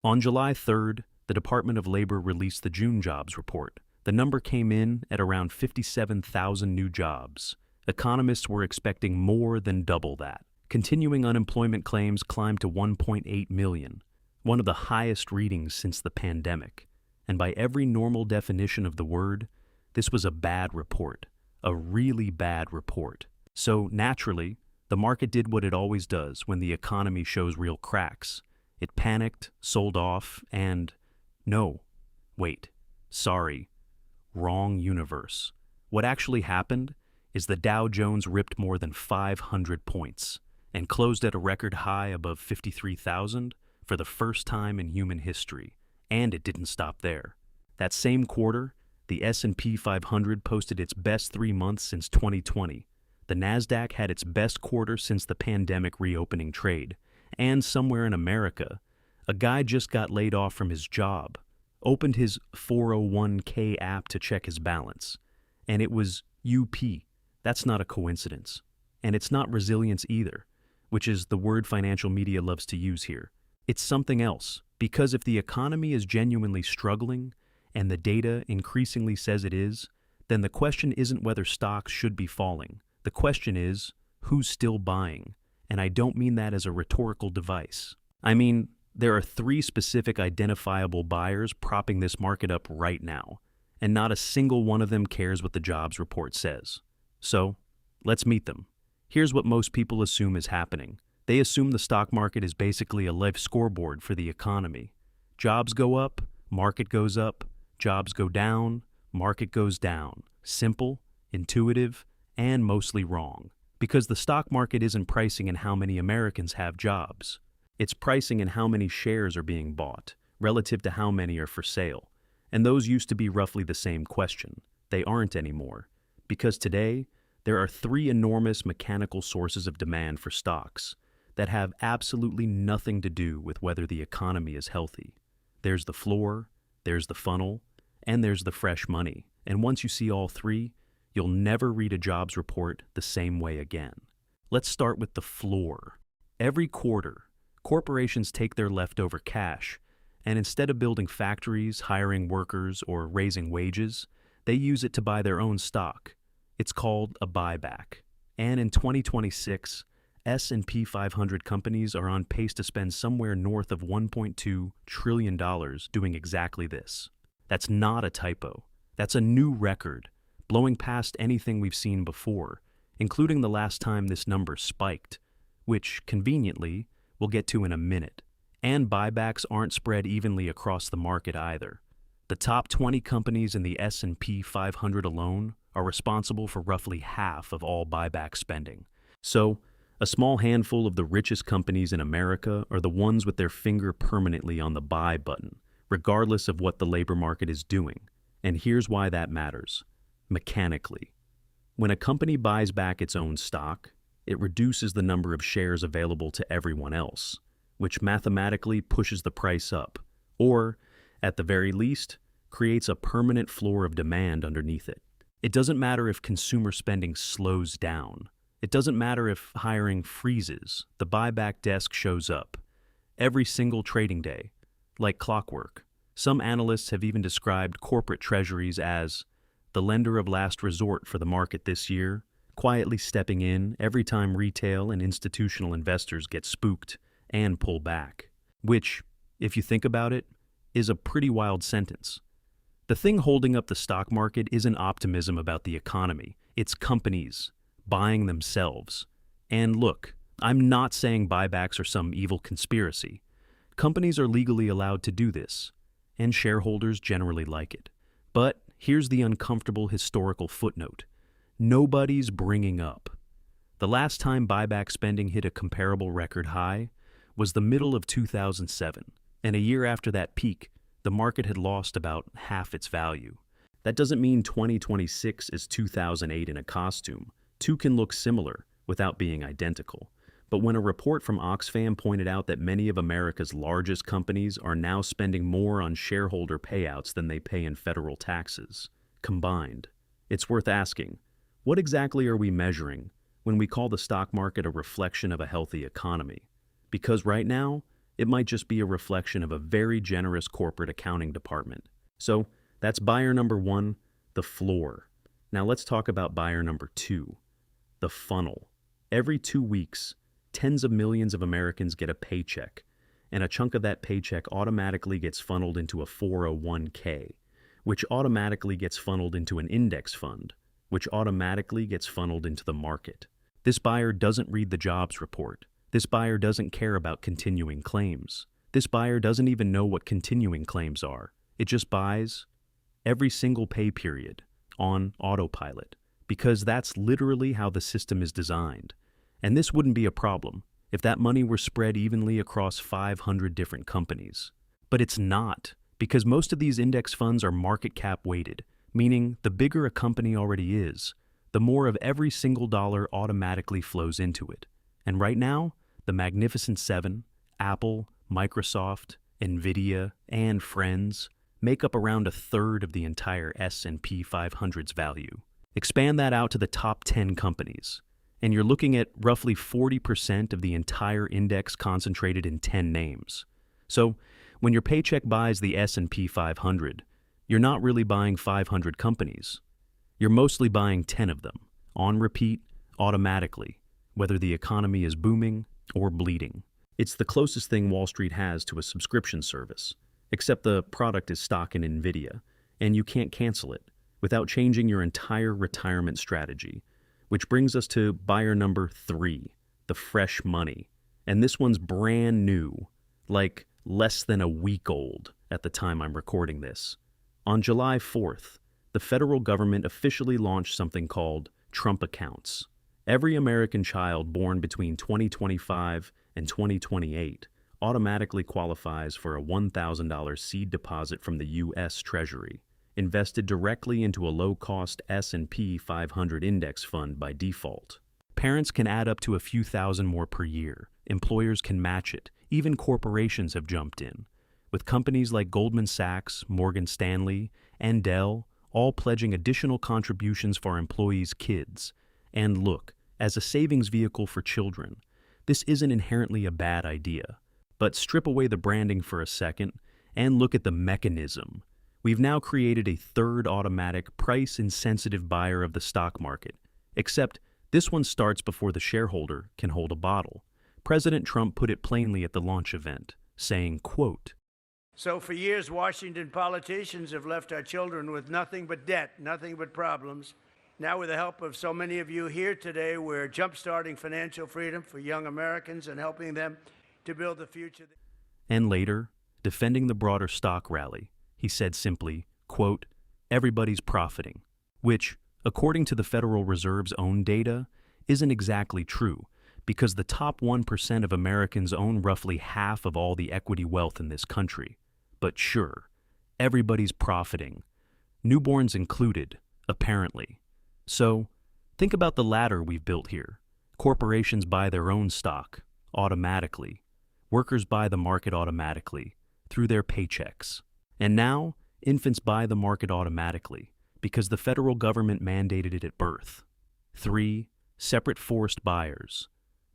On July 3rd, the Department of Labor released the June jobs report. The number came in at around 57,000 new jobs. Economists were expecting more than double that. Continuing unemployment claims climbed to 1.8 million, one of the highest readings since the pandemic. And by every normal definition of the word, this was a bad report, a really bad report. So naturally, the market did what it always does when the economy shows real cracks. It panicked, sold off, and no, wait, sorry, wrong universe. What actually happened is the Dow Jones ripped more than 500 points and closed at a record high above 53,000 for the first time in human history. And it didn't stop there. That same quarter, the S&P 500 posted its best 3 months since 2020. The Nasdaq had its best quarter since the pandemic reopening trade. And somewhere in America, a guy just got laid off from his job, opened his 401k app to check his balance, and it was UP. That's not a coincidence. And it's not resilience either, which is the word financial media loves to use here. It's something else, because if the economy is genuinely struggling, and the data increasingly says it is, then the question isn't whether stocks should be falling. The question is, who's still buying? And I don't mean that as a rhetorical device. I mean, there are 3 specific identifiable buyers propping this market up right now, and not a single one of them cares what the jobs report says. So, let's meet them. Here's what most people assume is happening. They assume the stock market is basically a live scoreboard for the economy. Jobs go up, market goes up, jobs go down, market goes down. Simple, intuitive, and mostly wrong. Because the stock market isn't pricing in how many Americans have jobs. It's pricing in how many shares are being bought, relative to how many are for sale. And those used to be roughly the same question. They aren't anymore. Because today, there are 3 enormous mechanical sources of demand for stocks that have absolutely nothing to do with whether the economy is healthy. There's the floor, there's the funnel, and there's the fresh money. And once you see all 3, you'll never read a jobs report the same way again. Let's start with the floor. Every quarter, corporations take their leftover cash, and instead of building factories, hiring workers, or raising wages, they use it to buy their own stock. It's called a buyback. And in 2026, S&P 500 companies are on pace to spend somewhere north of $1.2 trillion doing exactly this. That's not a typo. That's a new record, blowing past anything we've seen before, including the last time this number spiked, which, conveniently, we'll get to in a minute. And buybacks aren't spread evenly across the market either. The top 20 companies in the S&P 500 alone are responsible for roughly half of all buyback spending. So, a small handful of the richest companies in America are the ones with their finger permanently on the buy button, regardless of what the labor market is doing. And here's why that matters. Mechanically. When a company buys back its own stock, it reduces the number of shares available to everyone else, which mathematically pushes the price up, or, at the very least, creates a permanent floor of demand underneath it. It doesn't matter if consumer spending slows down. It doesn't matter if hiring freezes. The buyback desk shows up every single trading day, like clockwork. Some analysts have even described corporate treasuries as the lender of last resort for the market this year, quietly stepping in every time retail and institutional investors get spooked and pull back. Which, if you think about it, is a pretty wild sentence. The thing holding up the stock market isn't optimism about the economy. It's companies buying themselves. And look, I'm not saying buybacks are some evil conspiracy. Companies are legally allowed to do this, and shareholders generally like it. But here's the uncomfortable historical footnote. Nobody's bringing up. The last time buyback spending hit a comparable record high was the middle of 2007, and a year after that peak, the market had lost about half its value. That doesn't mean 2026 is 2008 in a costume. Two can look similar without being identical. But when a report from Oxfam pointed out that many of America's largest companies are now spending more on shareholder payouts than they pay in federal taxes, combined, it's worth asking, what exactly are we measuring when we call the stock market a reflection of a healthy economy? Because right now, It might just be a reflection of a very generous corporate accounting department. So that's buyer number one, the floor. Now let's talk about buyer number two, the funnel. Every 2 weeks, tens of millions of Americans get a paycheck, and a chunk of that paycheck automatically gets funneled into a 401k, which automatically gets funneled into an index fund, which automatically gets funneled into the market. This buyer doesn't read the jobs report. This buyer doesn't care about continuing claims. This buyer doesn't even know what continuing claims are. It just buys every single pay period on autopilot, because that's literally how the system is designed. And this wouldn't be a problem if that money were spread evenly across 500 different companies. But it's not, because most of these index funds are market cap weighted, meaning the bigger a company already is, the more of every single dollar automatically flows into it. And right now, the Magnificent Seven, Apple, Microsoft, Nvidia, and Friends make up around a third of the entire S&P 500's value. Expand that out to the top 10 companies, and you're looking at roughly 40% of the entire index concentrated in 10 names. So, when your paycheck buys the S&P 500, you're not really buying 500 companies. You're mostly buying 10 of them, on repeat, automatically, whether the economy is booming or bleeding. It's the closest thing Wall Street has to a subscription service, except the product is stock in Nvidia, and you can't cancel it without changing your entire retirement strategy. Which brings us to buyer number three, the fresh money. And this one's brand new, like less than a week old at the time I'm recording this. On July 4th, the federal government officially launched something called Trump accounts. Every American child born between 2025 and 2028 automatically qualifies for a $1,000 seed deposit from the U.S. Treasury, invested directly into a low-cost S&P 500 index fund by default. Parents can add up to a few thousand more per year. Employers can match it. Even corporations have jumped in, with companies like Goldman Sachs, Morgan Stanley, and Dell all pledging additional contributions for employees' kids. And look, as a savings vehicle for children, this isn't inherently a bad idea. But strip away the branding for a second and look at the mechanism. We've now created a third automatic price-insensitive buyer of the stock market, except this one starts before the shareholder can hold a bottle. President Trump put it plainly at the launch event, saying, quote, "So for years, Washington politicians have left our children with nothing but debt, nothing but problems. Now, with the help of so many of you here today, we're jump-starting financial freedom for young Americans and helping them to build the future." And later, defending the broader stock rally, he said simply, quote, "Everybody's profiting," which, according to the Federal Reserve's own data, isn't exactly true, because the top 1% of Americans own roughly half of all the equity wealth in this country. But sure, everybody's profiting, newborns included, apparently. So, think about the ladder we've built here. Corporations buy their own stock, automatically. Workers buy the market automatically, through their paychecks. And now, infants buy the market automatically, because the federal government mandated it at birth. 3 separate forced buyers,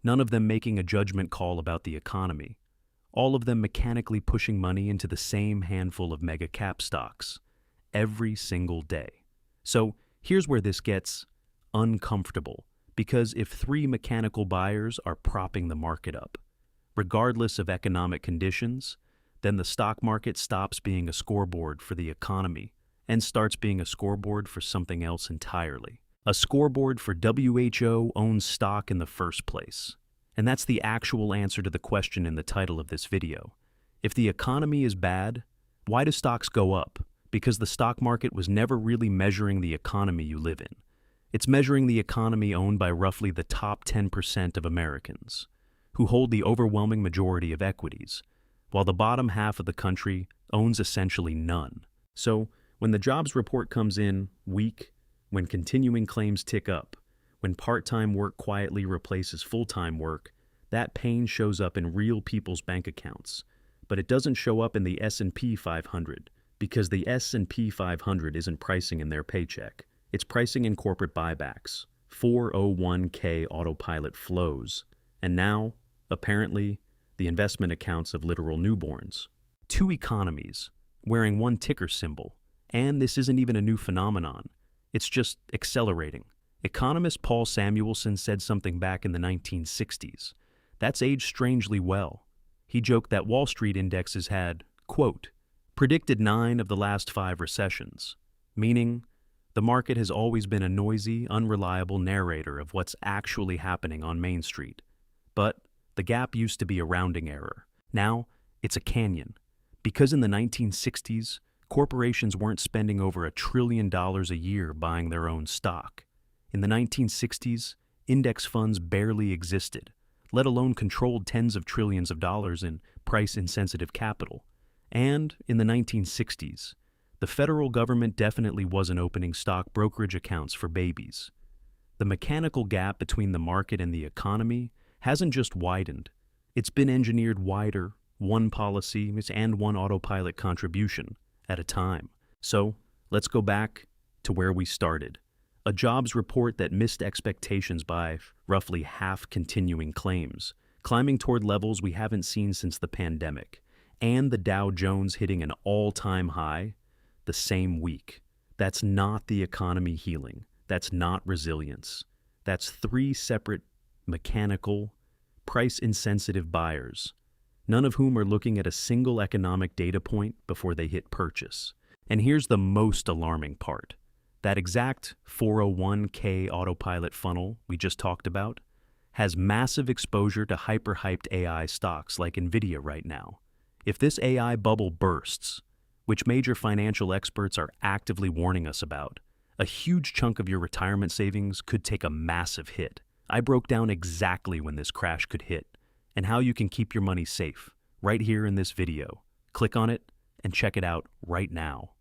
none of them making a judgment call about the economy. All of them mechanically pushing money into the same handful of mega cap stocks, every single day. So, here's where this gets uncomfortable, because if 3 mechanical buyers are propping the market up, regardless of economic conditions, then the stock market stops being a scoreboard for the economy and starts being a scoreboard for something else entirely. A scoreboard for WHO-owned stock in the first place. And that's the actual answer to the question in the title of this video. If the economy is bad, why do stocks go up? Because the stock market was never really measuring the economy you live in. It's measuring the economy owned by roughly the top 10% of Americans, who hold the overwhelming majority of equities, while the bottom half of the country owns essentially none. So, when the jobs report comes in weak, when continuing claims tick up, when part-time work quietly replaces full-time work, that pain shows up in real people's bank accounts. But it doesn't show up in the S&P 500, because the S&P 500 isn't pricing in their paycheck. It's pricing in corporate buybacks, 401k autopilot flows. And now, apparently, the investment accounts of literal newborns. Two economies, wearing one ticker symbol, and this isn't even a new phenomenon. It's just accelerating. Economist Paul Samuelson said something back in the 1960s. That's aged strangely well. He joked that Wall Street indexes had, quote, predicted 9 of the last 5 recessions, meaning the market has always been a noisy, unreliable narrator of what's actually happening on Main Street. But the gap used to be a rounding error. Now, it's a canyon. Because in the 1960s, corporations weren't spending over $1 trillion a year buying their own stock. In the 1960s, index funds barely existed, let alone controlled tens of trillions of dollars in price-insensitive capital. And in the 1960s, the federal government definitely wasn't opening stock brokerage accounts for babies. The mechanical gap between the market and the economy hasn't just widened. It's been engineered wider, one policy and one autopilot contribution at a time. So let's go back to where we started. A jobs report that missed expectations by roughly half continuing claims, climbing toward levels we haven't seen since the pandemic, and the Dow Jones hitting an all-time high the same week. That's not the economy healing. That's not resilience. That's 3 separate, mechanical, price-insensitive buyers, none of whom are looking at a single economic data point before they hit purchase. And here's the most alarming part. That exact 401k autopilot funnel we just talked about has massive exposure to hyper-hyped AI stocks like NVIDIA right now. If this AI bubble bursts, which major financial experts are actively warning us about, a huge chunk of your retirement savings could take a massive hit. I broke down exactly when this crash could hit and how you can keep your money safe right here in this video. Click on it and check it out right now.